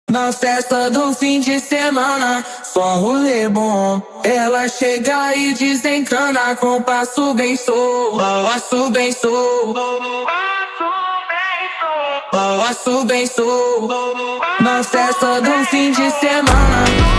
Na festa do fim de semana, só um rolê bom. Ela chega e desencana com passo bem solto, passo bem solto, passo bem solto. Na festa do fim de semana.